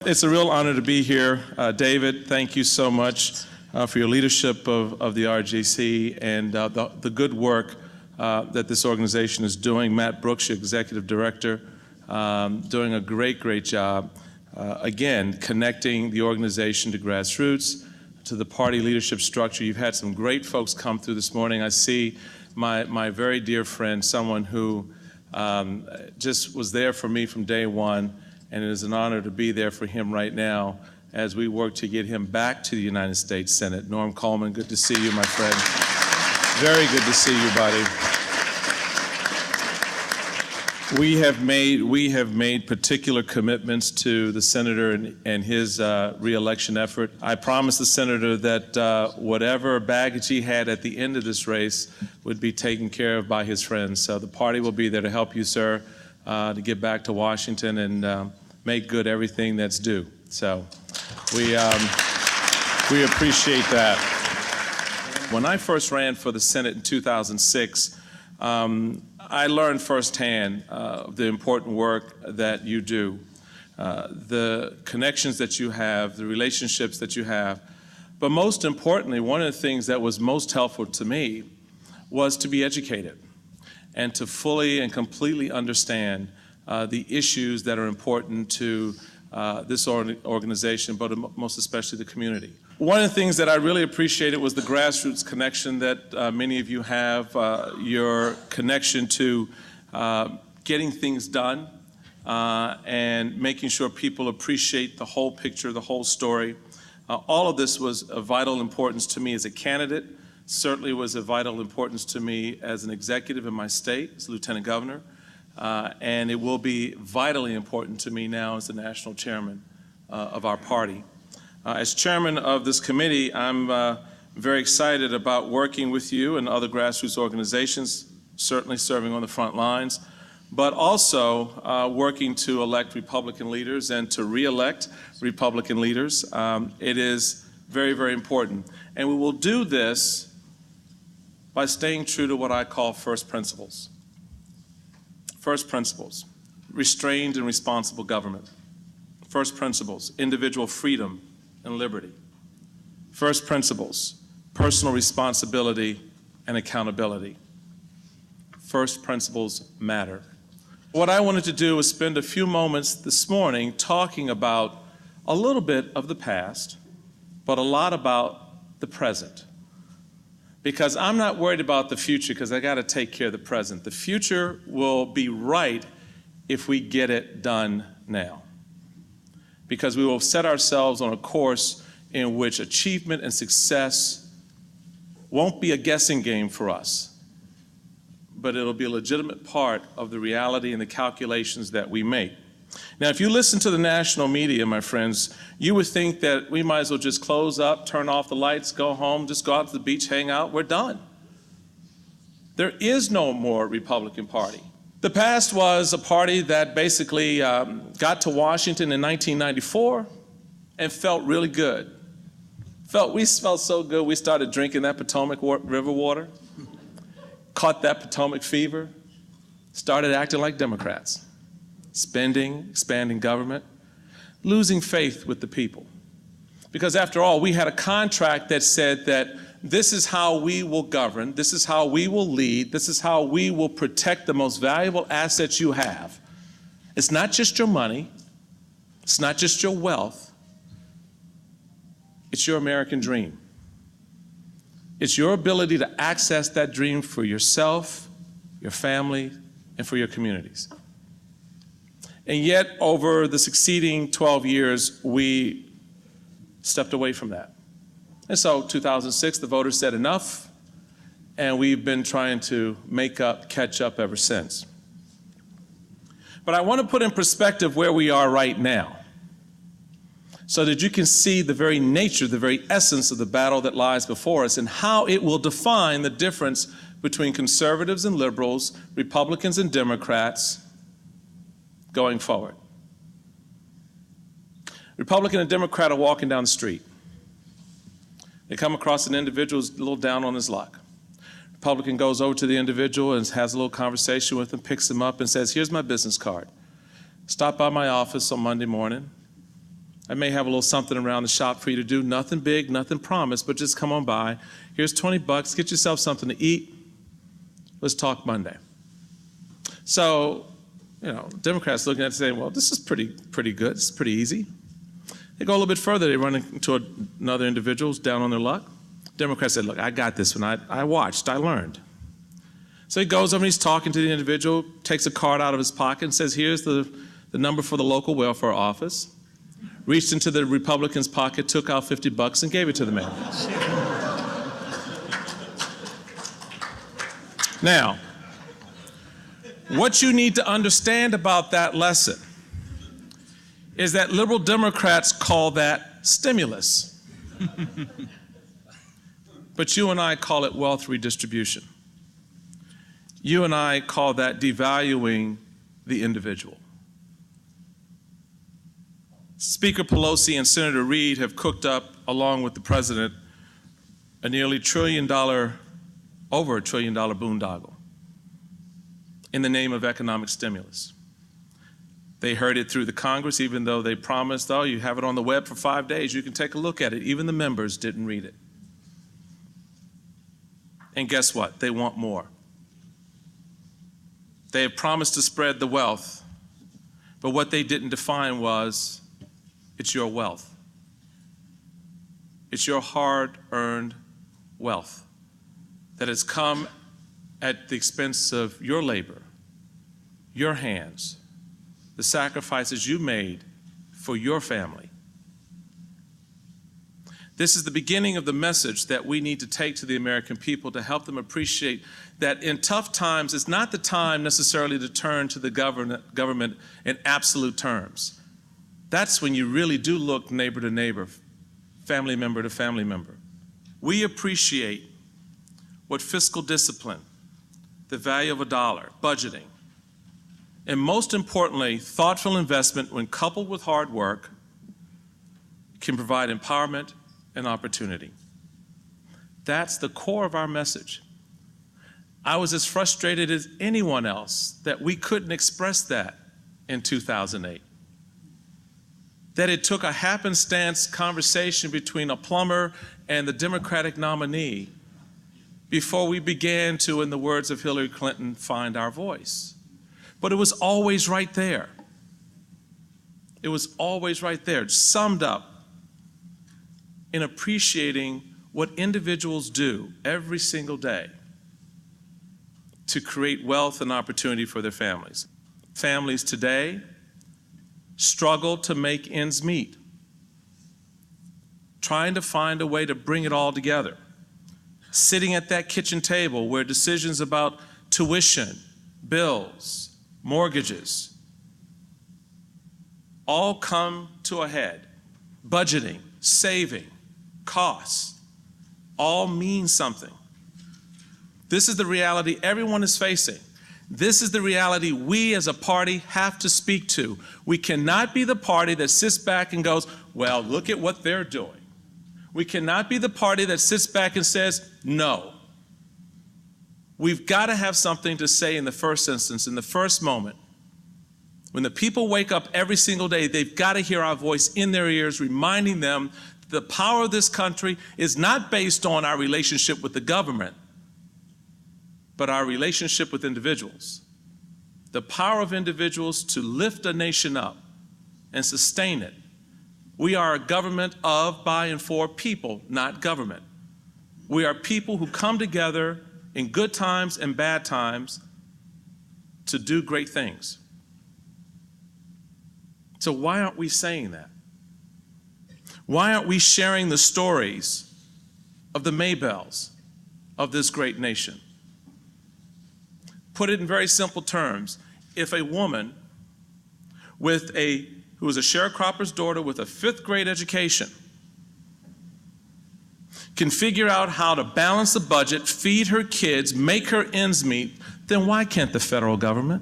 It's a real honor to be here. David, thank you so much for your leadership of the RGC and the good work that this organization is doing. Matt Brooks, your executive director, doing a great job. Again, connecting the organization to grassroots, to the party leadership structure. You've had some great folks come through this morning. I see my very dear friend, someone who just was there for me from day one, and it is an honor to be there for him right now as we work to get him back to the United States Senate. Norm Coleman, good to see you, my friend. Very good to see you, buddy. We have made particular commitments to the senator and his re-election effort. I promised the senator that whatever baggage he had at the end of this race would be taken care of by his friends. So the party will be there to help you, sir, to get back to Washington and make good everything that's due. So we appreciate that. When I first ran for the Senate in 2006, I learned firsthand the important work that you do, the connections that you have, the relationships that you have. But most importantly, one of the things that was most helpful to me was to be educated and to fully and completely understand the issues that are important to this organization, but most especially the community. One of the things that I really appreciated was the grassroots connection that many of you have, your connection to getting things done and making sure people appreciate the whole picture, the whole story. All of this was of vital importance to me as a candidate, certainly was of vital importance to me as an executive in my state, as lieutenant governor, and it will be vitally important to me now as the national chairman of our party. As chairman of this committee, I'm very excited about working with you and other grassroots organizations, certainly serving on the front lines, but also working to elect Republican leaders and to re-elect Republican leaders. It is very important. And we will do this by staying true to what I call first principles. First principles, restrained and responsible government. First principles, individual freedom and liberty. First principles, personal responsibility and accountability. First principles matter. What I wanted to do was spend a few moments this morning talking about a little bit of the past, but a lot about the present. Because I'm not worried about the future, because I got to take care of the present. The future will be right if we get it done now. Because we will set ourselves on a course in which achievement and success won't be a guessing game for us, but it'll be a legitimate part of the reality and the calculations that we make. Now, if you listen to the national media, my friends, you would think that we might as well just close up, turn off the lights, go home, just go out to the beach, hang out, we're done. There is no more Republican Party. The past was a party that basically got to Washington in 1994 and felt really good. We felt so good, we started drinking that Potomac River water, caught that Potomac fever, started acting like Democrats. Spending, expanding government, losing faith with the people. Because after all, we had a contract that said that this is how we will govern, this is how we will lead, this is how we will protect the most valuable assets you have. It's not just your money, it's not just your wealth, it's your American dream. It's your ability to access that dream for yourself, your family, and for your communities. And yet, over the succeeding 12 years, we stepped away from that. And so, 2006, the voters said enough, and we've been trying to catch up ever since. But I want to put in perspective where we are right now, so that you can see the very nature, the very essence of the battle that lies before us, and how it will define the difference between conservatives and liberals, Republicans and Democrats, going forward. Republican and Democrat are walking down the street. They come across an individual who's a little down on his luck. Republican goes over to the individual and has a little conversation with him, picks him up and says, "Here's my business card. Stop by my office on Monday morning I may have a little something around the shop for you to do. Nothing big, nothing promised, but just come on by. Here's 20 bucks. Get yourself something to eat. Let's talk Monday. So, Democrats looking at it saying, well, this is pretty good. It's pretty easy. They go a little bit further. They run into another individual who's down on their luck. Democrats said, look, I got this one. I watched. I learned. So he goes over and he's talking to the individual, takes a card out of his pocket and says, here's the number for the local welfare office. Reached into the Republican's pocket, took out 50 bucks and gave it to the man. Now, what you need to understand about that lesson is that liberal Democrats call that stimulus. But you and I call it wealth redistribution. You and I call that devaluing the individual. Speaker Pelosi and Senator Reid have cooked up, along with the president, a nearly over $1 trillion boondoggle in the name of economic stimulus. They heard it through the Congress, even though they promised, oh, you have it on the web for 5 days, you can take a look at it. Even the members didn't read it. And guess what? They want more. They have promised to spread the wealth, but what they didn't define was, it's your wealth. It's your hard-earned wealth that has come at the expense of your labor, your hands, the sacrifices you made for your family. This is the beginning of the message that we need to take to the American people to help them appreciate that in tough times, it's not the time necessarily to turn to the government in absolute terms. That's when you really do look neighbor to neighbor, family member to family member. We appreciate what fiscal discipline, the value of a dollar, budgeting, and most importantly, thoughtful investment when coupled with hard work can provide empowerment and opportunity. That's the core of our message. I was as frustrated as anyone else that we couldn't express that in 2008. That it took a happenstance conversation between a plumber and the Democratic nominee before we began to, in the words of Hillary Clinton, find our voice. But it was always right there. It was always right there, summed up in appreciating what individuals do every single day to create wealth and opportunity for their families. Families today struggle to make ends meet, trying to find a way to bring it all together. Sitting at that kitchen table where decisions about tuition, bills, mortgages, all come to a head. Budgeting, saving, costs, all mean something. This is the reality everyone is facing. This is the reality we as a party have to speak to. We cannot be the party that sits back and goes, well, look at what they're doing. We cannot be the party that sits back and says, no. We've got to have something to say in the first instance, in the first moment. When the people wake up every single day, they've got to hear our voice in their ears, reminding them that the power of this country is not based on our relationship with the government, but our relationship with individuals. The power of individuals to lift a nation up and sustain it. We are a government of, by, and for people, not government. We are people who come together in good times and bad times to do great things. So why aren't we saying that? Why aren't we sharing the stories of the Maybells of this great nation? Put it in very simple terms. If a woman who is a sharecropper's daughter with a 5th grade education can figure out how to balance the budget, feed her kids, make her ends meet, then why can't the federal government?